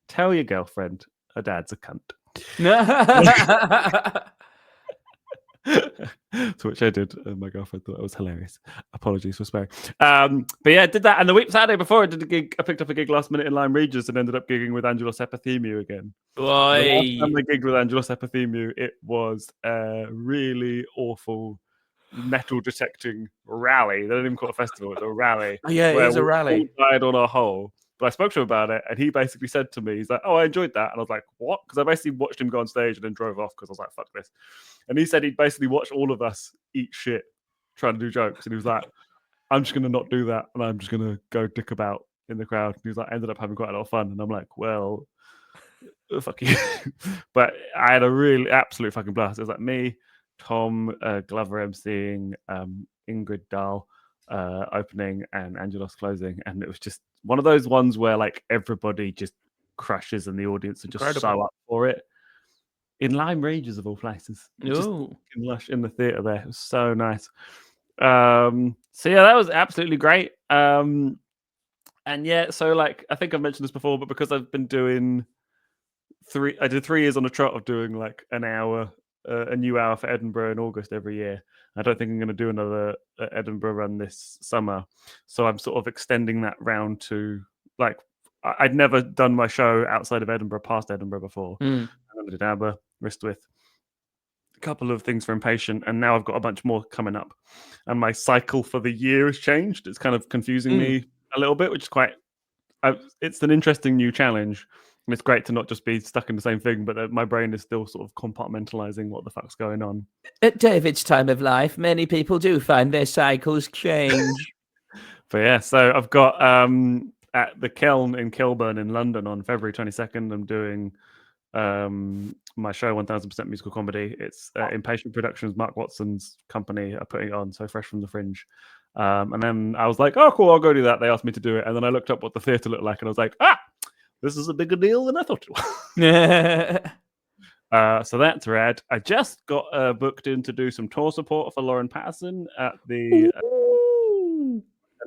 Tell your girlfriend her dad's a cunt. To which I did, and my girlfriend thought it was hilarious. Apologies for swearing. But yeah, I did that. And the week Saturday before, I did a gig. I picked up a gig last minute in Lyme Regis and ended up gigging with Angelos Epithemiou again. The last time I gigged with Angelos Epithemiou, it was a really awful metal detecting rally. They didn't even call it a festival; it's a rally. Oh, yeah, it is a rally. We all died on our hole. But I spoke to him about it, and he basically said to me, he's like, oh, I enjoyed that. And I was like, what? Because I basically watched him go on stage and then drove off because I was like, fuck this. And he said he'd basically watched all of us eat shit trying to do jokes. And he was like, I'm just going to not do that. And I'm just going to go dick about in the crowd. And he was like, ended up having quite a lot of fun. And I'm like, well, fuck you. But I had a really absolute fucking blast. It was like me, Tom Glover emceeing, Ingrid Dahl opening and Angelos closing. And it was just one of those ones where like everybody just crushes and the audience are just so up for it. In Lyme Regis of all places. Just lush in the theatre there. It was so nice. So yeah, that was absolutely great. And yeah, so like I think I've mentioned this before, but because I've been doing I did 3 years on a trot of doing like an hour, a new hour for Edinburgh in August every year. I don't think I'm going to do another Edinburgh run this summer. So I'm sort of extending that round to like, I'd never done my show outside of Edinburgh, past Edinburgh before. I did Aber, Ristwith, a couple of things for Impatient, and now I've got a bunch more coming up. And my cycle for the year has changed. It's kind of confusing me a little bit, which is quite, it's an interesting new challenge. And it's great to not just be stuck in the same thing, but my brain is still sort of compartmentalizing what the fuck's going on. At David's time of life, many people do find their cycles change. But yeah, so I've got at the Keln in Kilburn in London on February 22nd, I'm doing my show 1000% Musical Comedy. It's Impatient Productions, Mark Watson's company are putting it on, so Fresh from the Fringe. And then I was like, oh, cool, I'll go do that. They asked me to do it. And then I looked up what the theatre looked like and I was like, this is a bigger deal than I thought it was. So that's rad. I just got booked in to do some tour support for Lauren Patterson at the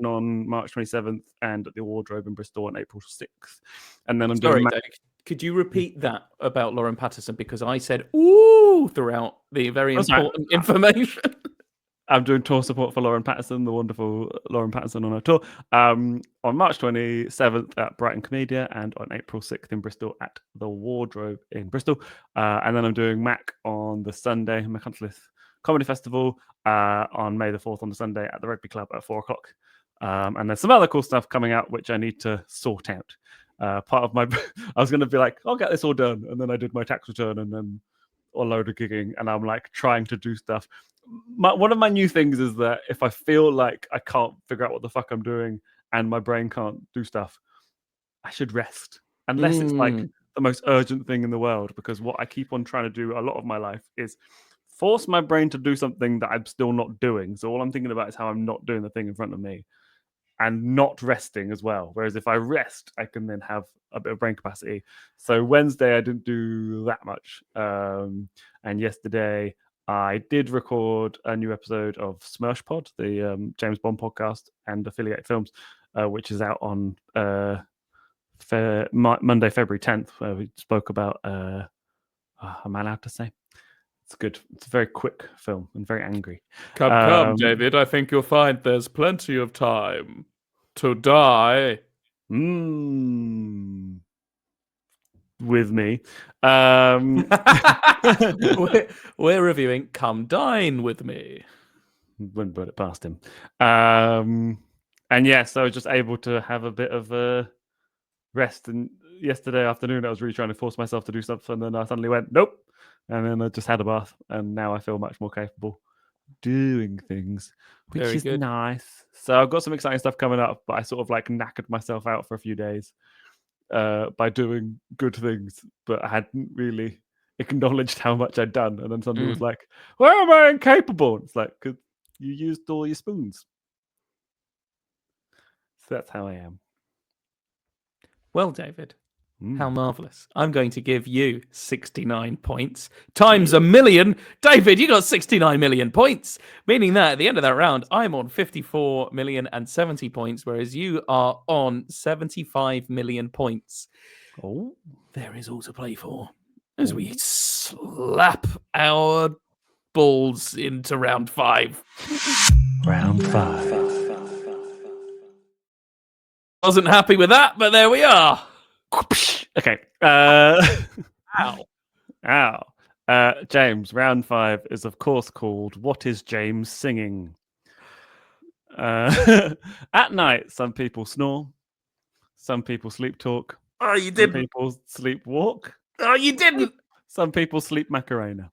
on March 27th and at the Wardrobe in Bristol on April 6th. And then I'm Sorry, doing Dave. Could you repeat that about Lauren Patterson? Because I said "ooh" throughout the very important information. I'm doing tour support for Lauren Patterson, the wonderful Lauren Patterson on her tour, on March 27th at Brighton Comedia and on April 6th in Bristol at the Wardrobe in Bristol. And then I'm doing Mac on the Sunday, McContleth Comedy Festival on May the 4th on the Sunday at the Rugby Club at 4 o'clock. And there's some other cool stuff coming out which I need to sort out. Part of my, I was going to be like, I'll get this all done. And then I did my tax return and then a load of gigging. And I'm like trying to do stuff. One of my new things is that if I feel like I can't figure out what the fuck I'm doing and my brain can't do stuff, I should rest. Unless it's like the most urgent thing in the world. Because what I keep on trying to do a lot of my life is force my brain to do something that I'm still not doing. So all I'm thinking about is how I'm not doing the thing in front of me and not resting as well. Whereas if I rest, I can then have a bit of brain capacity. So Wednesday, I didn't do that much. And yesterday, I did record a new episode of Smirsh Pod, the James Bond podcast and affiliate films, which is out on Monday, February 10th, where we spoke about, am I allowed to say? It's good. It's a very quick film and very angry. Come, David. I think you'll find there's plenty of time to die. With me. We're reviewing Come Dine With Me. Wouldn't put it past him. And yes, I was just able to have a bit of a rest. And yesterday afternoon, I was really trying to force myself to do something. And then I suddenly went, nope. And then I just had a bath. And now I feel much more capable doing things, which Very is good. nice. So I've got some exciting stuff coming up, but I sort of like knackered myself out for a few days by doing good things, but I hadn't really acknowledged how much I'd done. And then somebody was like, why am I incapable? It's like, because you used all your spoons. So that's how I am. Well, David, how marvellous. I'm going to give you 69 points times a million. David, you got 69 million points, meaning that at the end of that round, I'm on 54 million and 70 points, whereas you are on 75 million points. Oh, there is all to play for as we slap our balls into round 5. Round 5. Wasn't happy with that, but there we are. Okay. Ow. James, round 5 is of course called What is James Singing? At night, some people snore. Some people sleep talk. Oh, you didn't. Some people sleep walk. Oh, you didn't. Some people sleep Macarena.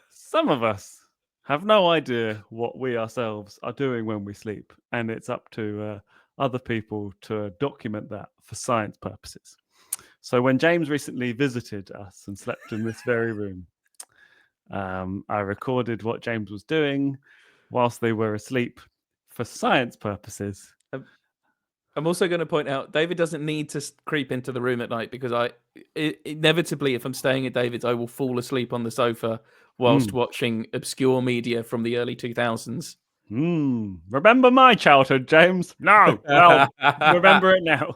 Some of us have no idea what we ourselves are doing when we sleep. And it's up to other people to document that for science purposes. So when James recently visited us and slept in this very room, I recorded what James was doing whilst they were asleep for science purposes. I'm also going to point out, David doesn't need to creep into the room at night because inevitably, if I'm staying at David's, I will fall asleep on the sofa whilst watching obscure media from the early 2000s. Remember my childhood, James? No, well, remember it now.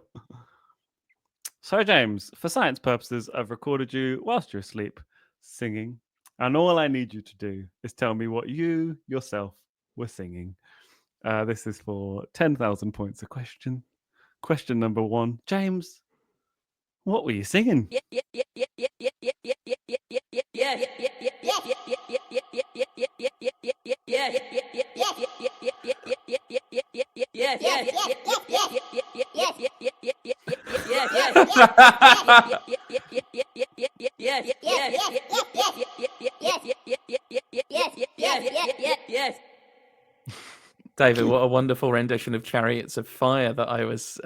So, James, for science purposes, I've recorded you whilst you're asleep, singing. And all I need you to do is tell me what you yourself were singing. This is for 10,000 points a question. Question number 1. James, what were you singing? David, what a wonderful rendition of Chariots of Fire that I was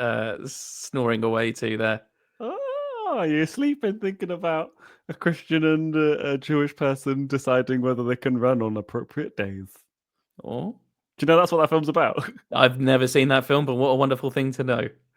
snoring away to there. Oh, you're sleeping thinking about a Christian and a Jewish person deciding whether they can run on appropriate days. Oh, do you know that's what that film's about? I've never seen that film, but what a wonderful thing to know.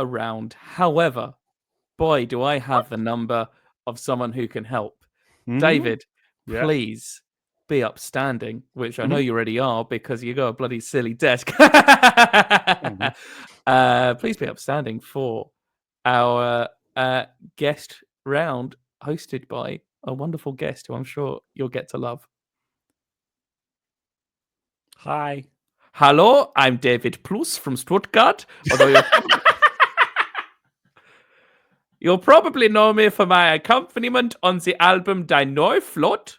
around. However, boy, do I have the number of someone who can help. David, Yeah. please be upstanding, which I know you already are because you got a bloody silly desk. Please be upstanding for our guest round hosted by a wonderful guest who I'm sure you'll get to love. Hi. Hello, I'm David Plus from Stuttgart. Although you'll probably know me for my accompaniment on the album Die Neuflot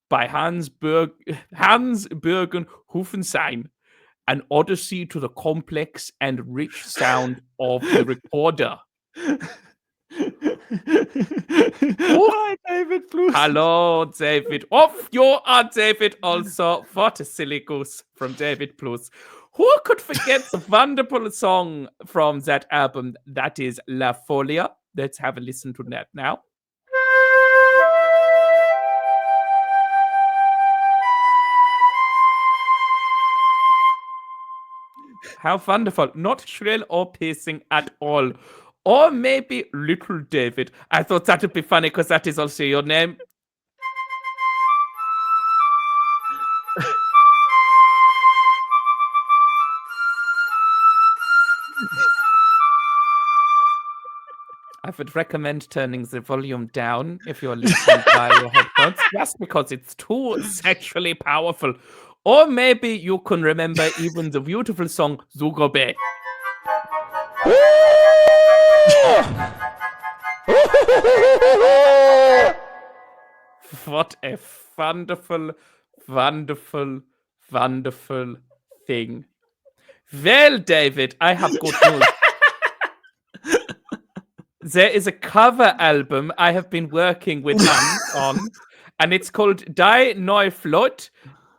by Hans Bergen Hufenstein, an odyssey to the complex and rich sound of the recorder. Hi, David Plus. Hello, David. Oh, you are David also. What a silly goose from David Plus. Who could forget the wonderful song from that album that is La Folia? Let's have a listen to that now. How wonderful. Not shrill or piercing at all. Or maybe Little David. I thought that would be funny because that is also your name. I would recommend turning the volume down if you're listening by your headphones, just because it's too sexually powerful. Or maybe you can remember even the beautiful song Zugobe. What a wonderful, wonderful, wonderful thing. Well, David, I have good news. There is a cover album I have been working with Hans on, and it's called Die Neuflot,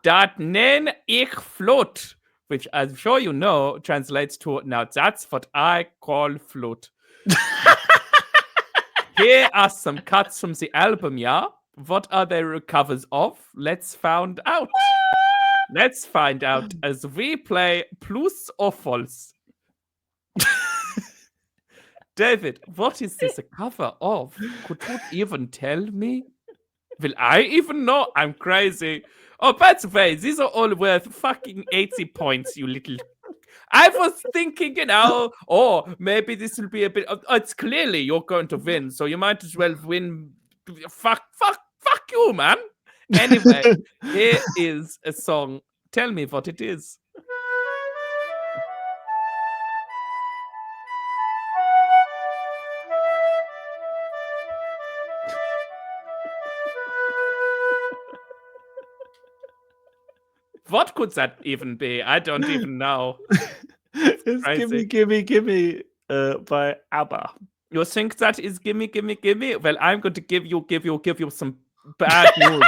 Dat nen ich Flot, which I'm sure you know translates to, now that's what I call flute. Here are some cuts from the album, yeah? What are they covers of? Let's find out. Let's find out as we play Plus or False. David, what is this a cover of? Could you even tell me? Will I even know? I'm crazy. Oh, by the way, these are all worth fucking 80 points, you little... I was thinking, maybe this will be a bit... it's clearly you're going to win, so you might as well win... Fuck you, man. Anyway, here is a song. Tell me what it is. What could that even be? I don't even know. It's crazy. Gimme by ABBA. You think that is gimme? Well, I'm going to give you some bad news.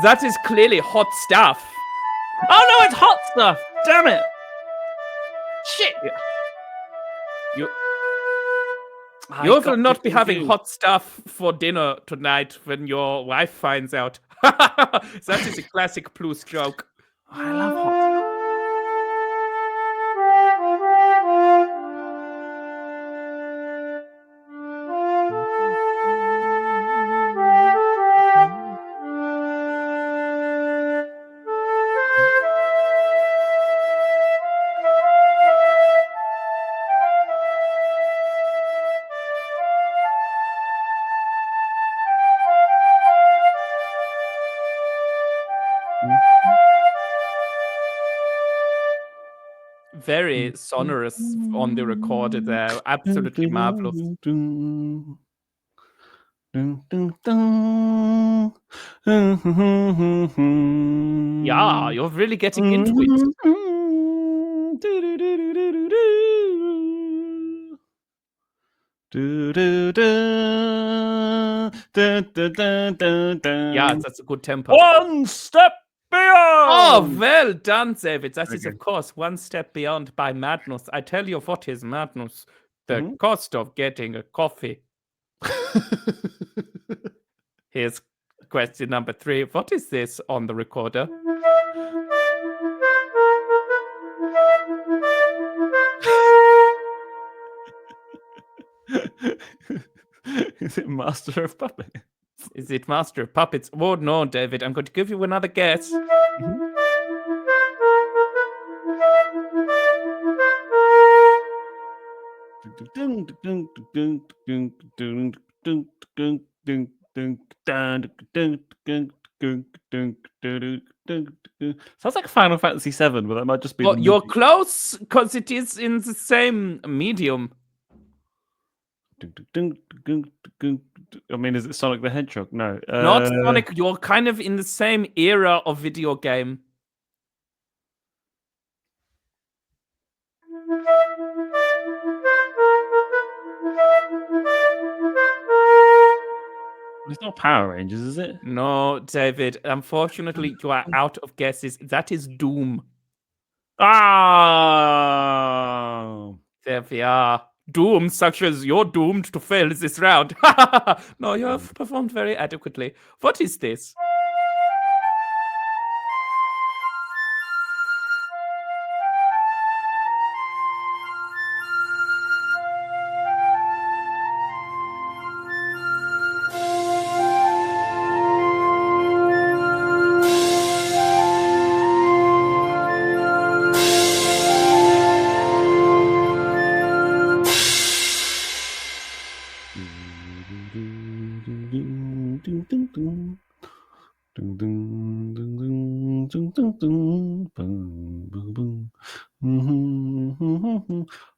That is clearly hot stuff. Oh no, it's hot stuff! Damn it! Shit! You will not be having hot stuff for dinner tonight when your wife finds out. That is a classic Plus joke. I love hot stuff. Very sonorous on the recorder there. Absolutely marvelous. Yeah, you're really getting into it. Yeah, that's a good tempo. One step beyond! Oh, well done, David. That is, of course, One Step Beyond by Madness. I tell you what is madness. The cost of getting a coffee. Here's question number 3. What is this on the recorder? Is it Master of Puppets? Is it Master of Puppets? Oh, no, David. I'm going to give you another guess. Sounds like Final Fantasy VII, but that might just be Well, the you're movie. close because it is in the same medium. I mean, is it Sonic the Hedgehog? No. Not Sonic. You're kind of in the same era of video game. It's not Power Rangers, is it? No, David. Unfortunately, you are out of guesses. That is Doom. Ah! There we are. Doom, such as you're doomed to fail this round. No, you have performed very adequately. What is this?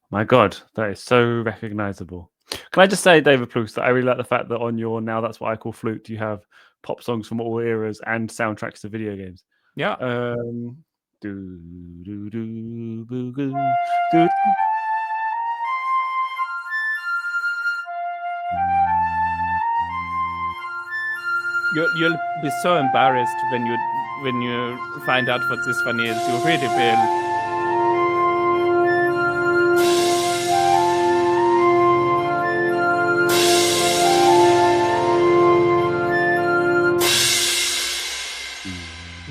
My God, that is so recognizable. Can I just say, David Plouffe, that I really like the fact that on your Now That's What I Call Flute, you have pop songs from all eras and soundtracks to video games. Yeah. Do, do, do, boo, goo, do. You'll be so embarrassed when you find out what this one is. You really will.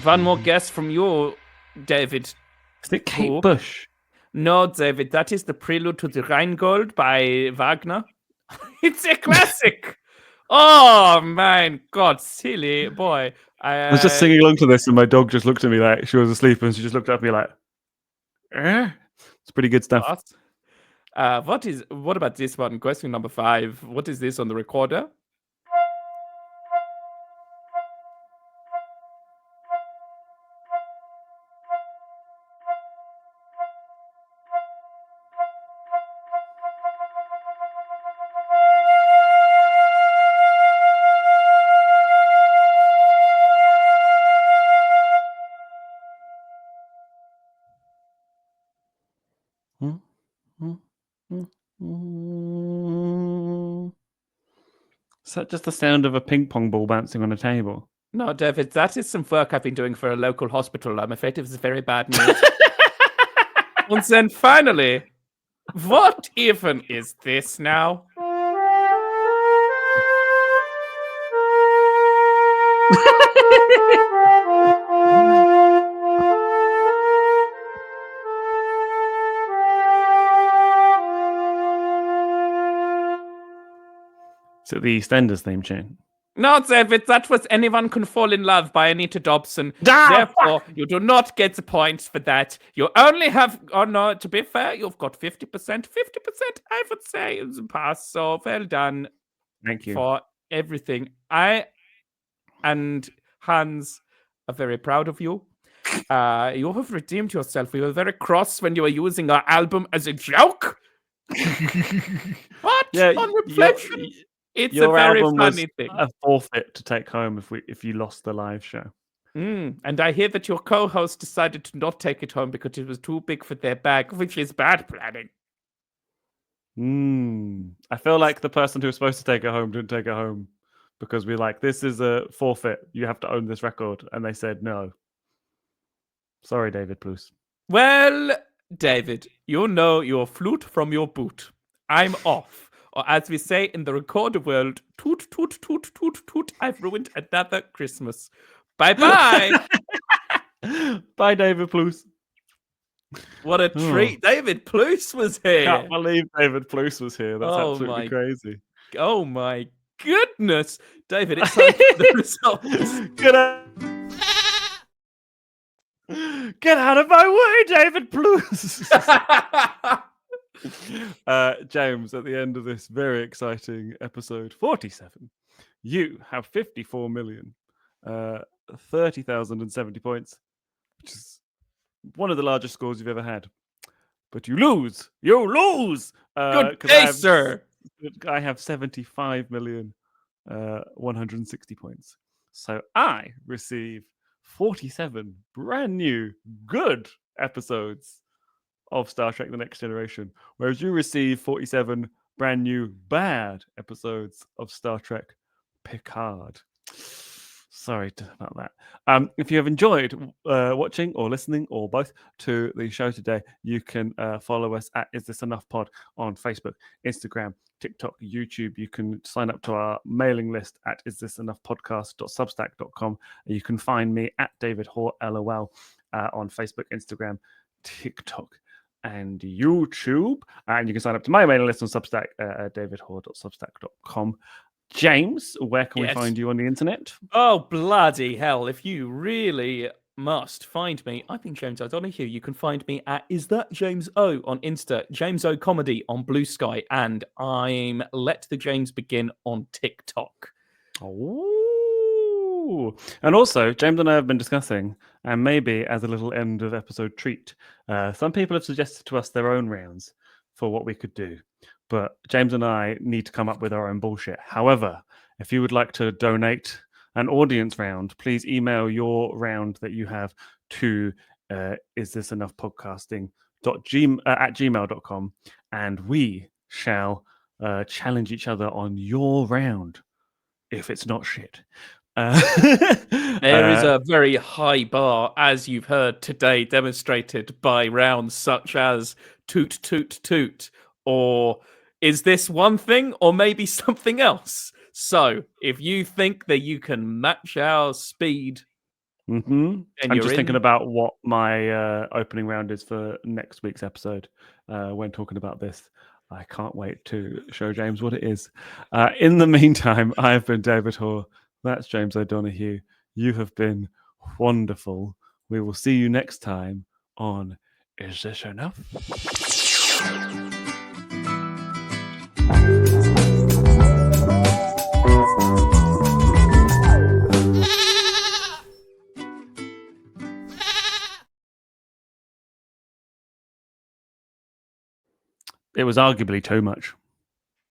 One more guess from you, David. Is it Kate Who? Bush? No, David, that is the Prelude to the Rheingold by Wagner. It's a classic. Oh, my God, silly boy. I was just singing along to this, and my dog just looked at me like she was asleep, and she just looked at me like, eh? It's pretty good stuff. What about this one? Question number 5. What is this on the recorder? Is that just the sound of a ping pong ball bouncing on a table? No, David, that is some work I've been doing for a local hospital. I'm afraid it was very bad news. And then finally, what even is this now? So the EastEnders theme tune. No, David, that was Anyone Can Fall in Love by Anita Dobson. Therefore, you do not get the points for that. You only have, oh no, to be fair, you've got 50%. 50%, I would say, is a pass. So well done. Thank you. For everything. I and Hans are very proud of you. You have redeemed yourself. You were very cross when you were using our album as a joke. But on reflection, it's a very funny thing. A forfeit to take home if you lost the live show. And I hear that your co-host decided to not take it home because it was too big for their bag, which is bad planning. I feel like the person who was supposed to take it home didn't take it home because we're like, this is a forfeit. You have to own this record. And they said no. Sorry, David Plouffe. Well, David, you know your flute from your boot. I'm off. Or as we say in the recorder world, toot, toot, toot, toot, toot, I've ruined another Christmas. Bye-bye. Bye, David Plouse. What a treat. David Plouse was here. Can't believe David Plouse was here. That's absolutely crazy. Oh, my goodness. David, it's time for the results. Get out of my way, David Plouse. James, at the end of this very exciting episode 47, you have 54 million, 30,070 points, which is one of the largest scores you've ever had. But you lose. You lose. Good day, sir. I have 75 million, 160 points. So I receive 47 brand new good episodes of Star Trek The Next Generation, whereas you receive 47 brand new bad episodes of Star Trek Picard. Sorry about that. If you have enjoyed watching or listening or both to the show today, you can follow us at Is This Enough Pod on Facebook, Instagram, TikTok, YouTube. You can sign up to our mailing list at isthisenoughpodcast.substack.com. You can find me at David Hoare LOL on Facebook, Instagram, TikTok, and YouTube. And you can sign up to my mailing list on Substack at davidhoare.substack.com. James, where can we find you on the internet? Oh, bloody hell. If you really must find me, I've been James O'Donoghue. You can find me at Is That James O on Insta, James O Comedy on Blue Sky, and I'm Let the James Begin on TikTok. Oh, and also, James and I have been discussing, and maybe as a little end of episode treat, some people have suggested to us their own rounds for what we could do. But James and I need to come up with our own bullshit. However, if you would like to donate an audience round, please email your round that you have to isthisenoughpodcasting@gmail.com, and we shall challenge each other on your round if it's not shit. There is a very high bar, as you've heard today, demonstrated by rounds such as Toot Toot Toot, or is this one thing or maybe something else? So if you think that you can match our speed, I'm just thinking about what my opening round is for next week's episode when talking about this. I can't wait to show James what it is. In the meantime, I've been David Hoare. That's James O'Donoghue. You have been wonderful. We will see you next time on Is This Enough? It was arguably too much.